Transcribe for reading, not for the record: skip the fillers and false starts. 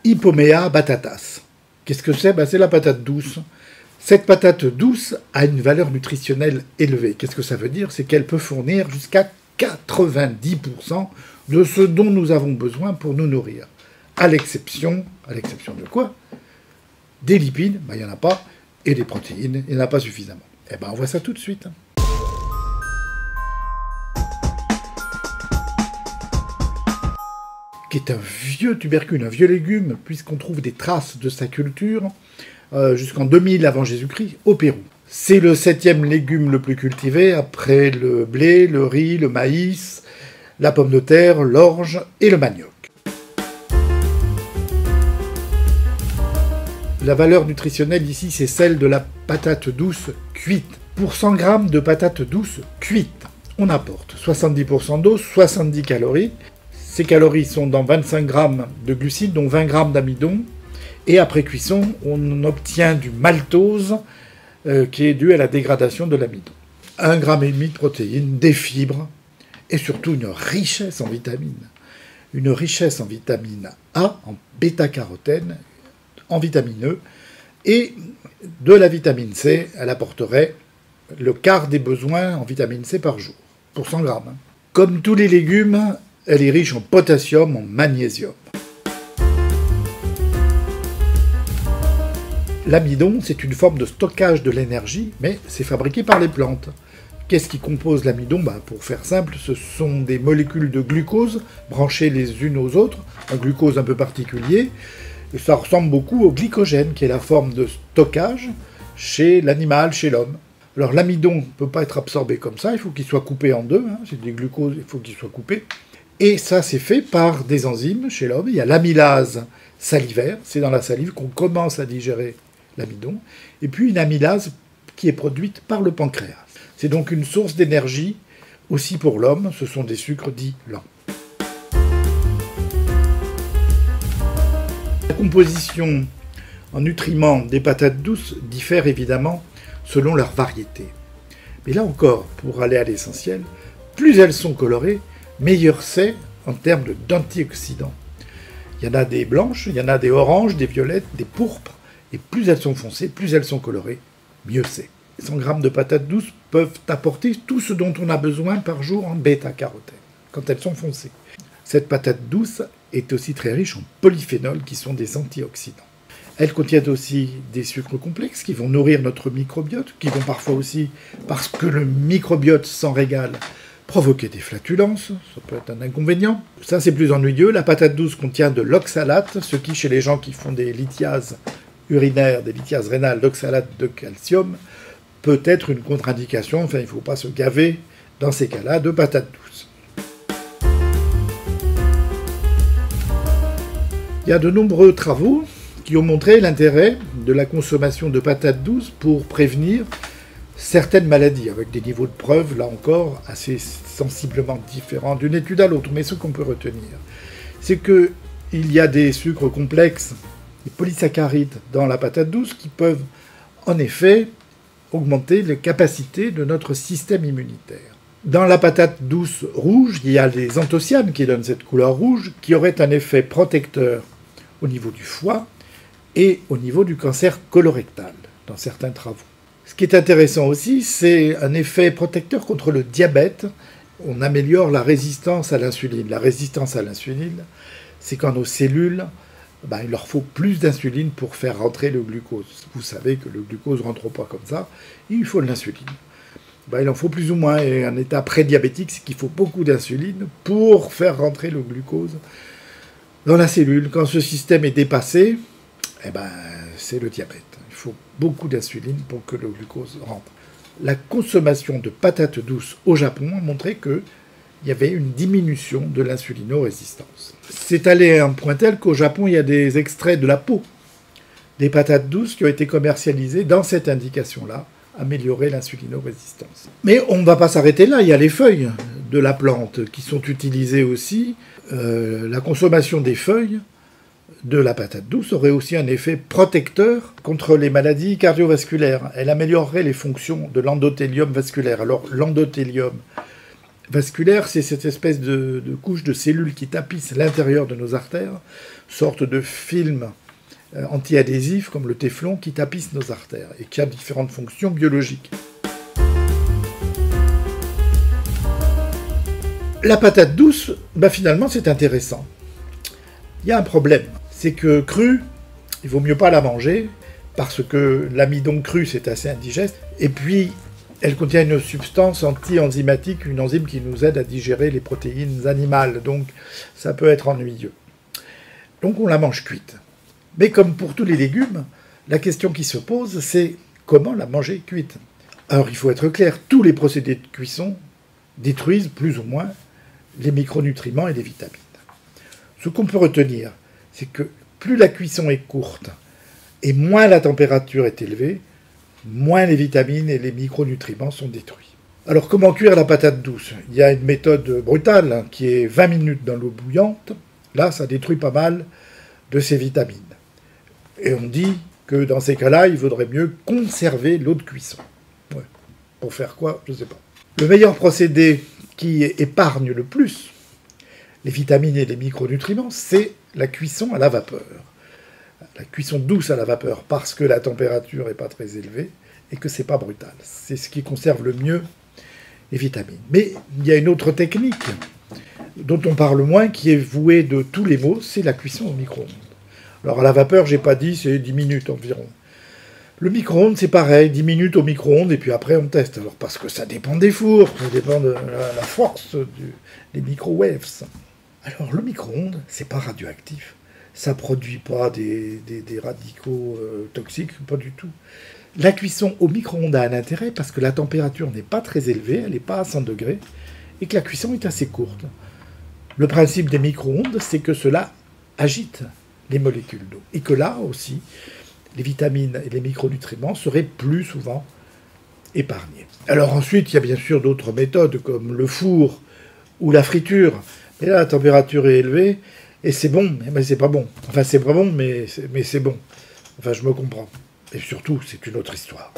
Ipomoea batatas. Qu'est-ce que c'est? C'est la patate douce. Cette patate douce a une valeur nutritionnelle élevée. Qu'est-ce que ça veut dire? C'est qu'elle peut fournir jusqu'à 90% de ce dont nous avons besoin pour nous nourrir. À l'exception de quoi? Des lipides, il n'y en a pas, et des protéines, il n'y en a pas suffisamment. On voit ça tout de suite. Qui est un vieux tubercule, un vieux légume, puisqu'on trouve des traces de sa culture jusqu'en 2000 avant Jésus-Christ au Pérou. C'est le 7e légume le plus cultivé, après le blé, le riz, le maïs, la pomme de terre, l'orge et le manioc. La valeur nutritionnelle ici, c'est celle de la patate douce cuite. Pour 100 g de patate douce cuite, on apporte 70% d'eau, 70 calories. Ces calories sont dans 25 g de glucides, dont 20 g d'amidon. Et après cuisson, on obtient du maltose qui est dû à la dégradation de l'amidon. 1,5 g de protéines, des fibres et surtout une richesse en vitamines. Une richesse en vitamine A, en bêta-carotène, en vitamine E, et de la vitamine C, elle apporterait le quart des besoins en vitamine C par jour, pour 100 g. Comme tous les légumes, elle est riche en potassium, en magnésium. L'amidon, c'est une forme de stockage de l'énergie, mais c'est fabriqué par les plantes. Qu'est-ce qui compose l'amidon? Pour faire simple, ce sont des molécules de glucose branchées les unes aux autres, un glucose un peu particulier, et ça ressemble beaucoup au glycogène, qui est la forme de stockage chez l'animal, chez l'homme. Alors l'amidon ne peut pas être absorbé comme ça, il faut qu'il soit coupé en deux, c'est des glucoses, il faut qu'il soit coupé. Et ça, c'est fait par des enzymes chez l'homme. Il y a l'amylase salivaire, c'est dans la salive qu'on commence à digérer l'amidon, et puis une amylase qui est produite par le pancréas. C'est donc une source d'énergie aussi pour l'homme, ce sont des sucres dits lents. La composition en nutriments des patates douces diffère évidemment selon leur variété. Mais là encore, pour aller à l'essentiel, plus elles sont colorées, meilleur c'est en termes d'antioxydants. Il y en a des blanches, il y en a des oranges, des violettes, des pourpres, et plus elles sont foncées, plus elles sont colorées, mieux c'est. 100 g de patates douces peuvent apporter tout ce dont on a besoin par jour en bêta-carotène, quand elles sont foncées. Cette patate douce est aussi très riche en polyphénols, qui sont des antioxydants. Elle contient aussi des sucres complexes qui vont nourrir notre microbiote, qui vont parfois aussi, parce que le microbiote s'en régale, provoquer des flatulences, ça peut être un inconvénient. Ça, c'est plus ennuyeux. La patate douce contient de l'oxalate, ce qui, chez les gens qui font des lithiases urinaires, des lithiases rénales d'oxalate de calcium, peut être une contre-indication. Enfin, il ne faut pas se gaver, dans ces cas-là, de patates douces. Il y a de nombreux travaux qui ont montré l'intérêt de la consommation de patates douces pour prévenir certaines maladies, avec des niveaux de preuve, là encore, assez sensiblement différents d'une étude à l'autre. Mais ce qu'on peut retenir, c'est qu'il y a des sucres complexes, des polysaccharides dans la patate douce qui peuvent, en effet, augmenter les capacités de notre système immunitaire. Dans la patate douce rouge, il y a les anthocyanes qui donnent cette couleur rouge, qui auraient un effet protecteur au niveau du foie et au niveau du cancer colorectal, dans certains travaux. Ce qui est intéressant aussi, c'est un effet protecteur contre le diabète. On améliore la résistance à l'insuline. La résistance à l'insuline, c'est quand nos cellules, il leur faut plus d'insuline pour faire rentrer le glucose. Vous savez que le glucose ne rentre pas comme ça, il faut de l'insuline. Il en faut plus ou moins, et un état prédiabétique, c'est qu'il faut beaucoup d'insuline pour faire rentrer le glucose dans la cellule. Quand ce système est dépassé, c'est le diabète. Il faut beaucoup d'insuline pour que le glucose rentre. La consommation de patates douces au Japon a montré qu'il y avait une diminution de l'insulinorésistance. C'est allé à un point tel qu'au Japon, il y a des extraits de la peau des patates douces qui ont été commercialisés dans cette indication-là, améliorer l'insulinorésistance. Mais on ne va pas s'arrêter là, il y a les feuilles de la plante qui sont utilisées aussi. La consommation des feuilles de la patate douce aurait aussi un effet protecteur contre les maladies cardiovasculaires. Elle améliorerait les fonctions de l'endothélium vasculaire. Alors l'endothélium, vasculaire, c'est cette espèce de couche de cellules qui tapissent l'intérieur de nos artères, sorte de film anti-adhésif comme le téflon qui tapisse nos artères et qui a différentes fonctions biologiques. La patate douce, finalement c'est intéressant. Il y a un problème, c'est que crue, il vaut mieux pas la manger parce que l'amidon cru c'est assez indigeste et puis elle contient une substance anti-enzymatique, une enzyme qui nous aide à digérer les protéines animales, donc ça peut être ennuyeux. Donc on la mange cuite. Mais comme pour tous les légumes, la question qui se pose, c'est comment la manger cuite. Alors il faut être clair, tous les procédés de cuisson détruisent plus ou moins les micronutriments et les vitamines. Ce qu'on peut retenir, c'est que plus la cuisson est courte et moins la température est élevée, moins les vitamines et les micronutriments sont détruits. Alors comment cuire la patate douce? Il y a une méthode brutale qui est 20 minutes dans l'eau bouillante. Là, ça détruit pas mal de ses vitamines. Et on dit que dans ces cas-là, il vaudrait mieux conserver l'eau de cuisson. Ouais. Pour faire quoi? Je ne sais pas. Le meilleur procédé qui épargne le plus les vitamines et les micronutriments, c'est la cuisson à la vapeur. La cuisson douce à la vapeur, parce que la température n'est pas très élevée et que c'est pas brutal. C'est ce qui conserve le mieux les vitamines. Mais il y a une autre technique dont on parle moins, qui est vouée de tous les maux, c'est la cuisson au micro-ondes. Alors à la vapeur, j'ai pas dit, c'est 10 minutes environ. Le micro-ondes, c'est pareil, 10 minutes au micro-ondes, et puis après on teste. Alors parce que ça dépend des fours, ça dépend de la force des microwaves. Alors le micro-ondes, c'est pas radioactif. Ça produit pas des radicaux toxiques, pas du tout. La cuisson au micro-ondes a un intérêt parce que la température n'est pas très élevée, elle n'est pas à 100 degrés, et que la cuisson est assez courte. Le principe des micro-ondes, c'est que cela agite les molécules d'eau. Et que là aussi, les vitamines et les micronutriments seraient plus souvent épargnés. Alors ensuite, il y a bien sûr d'autres méthodes comme le four ou la friture. Mais là, la température est élevée et c'est bon, mais c'est pas bon. Enfin, c'est pas bon, mais c'est bon. Enfin, je me comprends. Et surtout, c'est une autre histoire.